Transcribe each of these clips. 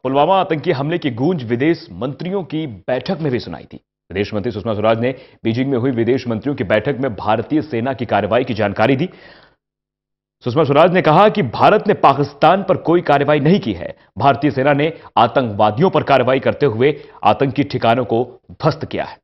पुलवामा आतंकी हमले की गूंज विदेश मंत्रियों की बैठक में भी सुनाई थी। विदेश मंत्री सुषमा स्वराज ने बीजिंग में हुई विदेश मंत्रियों की बैठक में भारतीय सेना की कार्रवाई की जानकारी दी। सुषमा स्वराज ने कहा कि भारत ने पाकिस्तान पर कोई कार्रवाई नहीं की है। भारतीय सेना ने आतंकवादियों पर कार्रवाई करते हुए आतंकी ठिकानों को ध्वस्त किया है।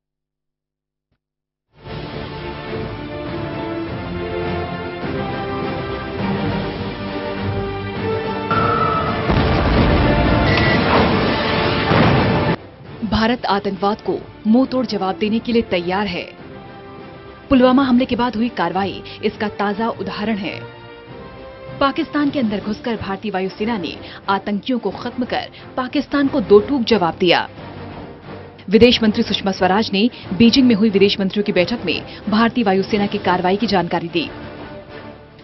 भारत आतंकवाद को मुंहतोड़ जवाब देने के लिए तैयार है। पुलवामा हमले के बाद हुई कार्रवाई इसका ताजा उदाहरण है। पाकिस्तान के अंदर घुसकर भारतीय वायुसेना ने आतंकियों को खत्म कर पाकिस्तान को दो टूक जवाब दिया। विदेश मंत्री सुषमा स्वराज ने बीजिंग में हुई विदेश मंत्रियों की बैठक में भारतीय वायुसेना की कार्रवाई की जानकारी दी।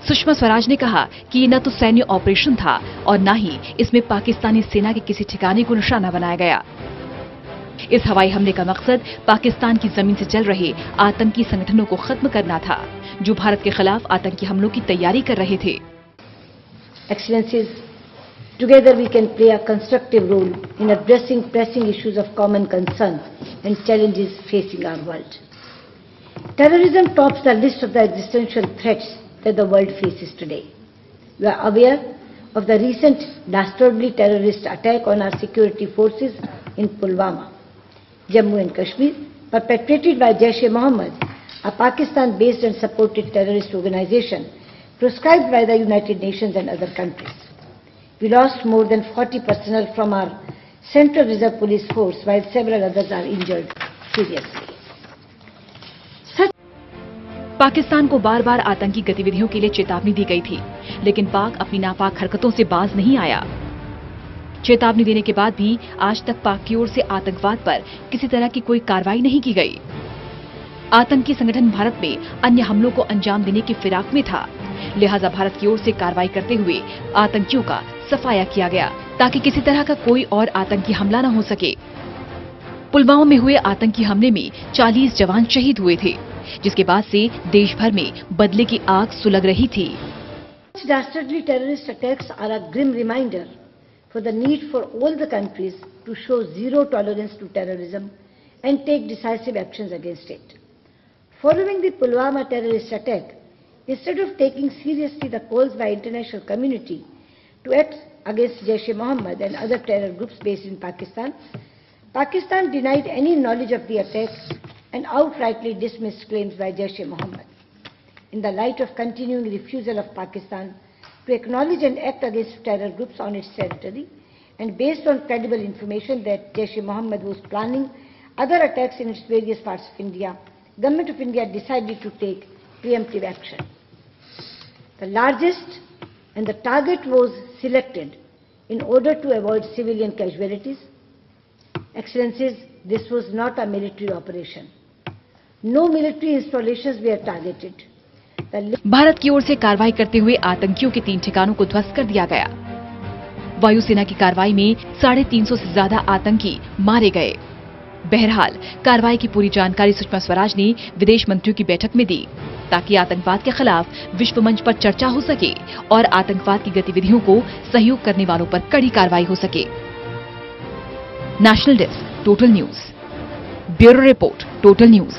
सुषमा स्वराज ने कहा कि ये न तो सैन्य ऑपरेशन था और न ही इसमें पाकिस्तानी सेना के किसी ठिकाने को निशाना बनाया गया। इस हवाई हमले का मकसद पाकिस्तान की जमीन से चल रहे आतंकी संगठनों को खत्म करना था, जो भारत के खिलाफ आतंकी हमलों की तैयारी कर रहे थे। Excellencies, together we can play a constructive role in addressing pressing issues of common concern and challenges facing our world. Terrorism tops the list of the existential threats that the world faces today. We are aware of the recent dastardly terrorist attack on our security forces in Pulwama, Jammu and Kashmir, perpetrated by Jaish-e-Mohammed, a Pakistan-based and supported terrorist organization proscribed by the United Nations and other countries. We lost more than 40 personnel from our Central Reserve Police Force, while several others are injured seriously. Pakistan को बार बार आतंकी गतिविधियों के लिए चेतावनी दी गई थी, लेकिन पाक अपनी नापाक हरकतों से बाज नहीं आया। चेतावनी देने के बाद भी आज तक पाक की ओर से आतंकवाद पर किसी तरह की कोई कार्रवाई नहीं की गई। आतंकी संगठन भारत में अन्य हमलों को अंजाम देने की फिराक में था, लिहाजा भारत की ओर से कार्रवाई करते हुए आतंकियों का सफाया किया गया, ताकि किसी तरह का कोई और आतंकी हमला न हो सके। पुलवामा में हुए आतंकी हमले में 40 जवान शहीद हुए थे, जिसके बाद से देश भर में बदले की आग सुलग रही थी। Dastardly terrorist attacks are a grim reminder for the need for all the countries to show zero tolerance to terrorism and take decisive actions against it. Following the Pulwama terrorist attack, instead of taking seriously the calls by international community to act against Jaish-e-Mohammed and other terror groups based in Pakistan, Pakistan denied any knowledge of the attack and outrightly dismissed claims by Jaish-e-Mohammed. In the light of continuing refusal of Pakistan to acknowledge and act against terror groups on its territory, and based on credible information that Jaish-e-Mohammed was planning other attacks in its various parts of India, Government of India decided to take preemptive action. The largest and the target was selected in order to avoid civilian casualties. Excellencies, this was not a military operation. No military installations were targeted. Bharat की ओर से कार्रवाई करते हुए आतंकियों के 3 ठिकानों को ध्वस्त कर दिया गया। वायुसेना की कार्रवाई में 350 से ज्यादा आतंकी मारे गए। बहरहाल कार्रवाई की पूरी जानकारी सुषमा स्वराज ने विदेश मंत्रियों की बैठक में दी, ताकि आतंकवाद के खिलाफ विश्व मंच पर चर्चा हो सके और आतंकवाद की गतिविधियों को सहयोग करने वालों पर कड़ी कार्रवाई हो सके। National desk, total news. Bureau report, total news.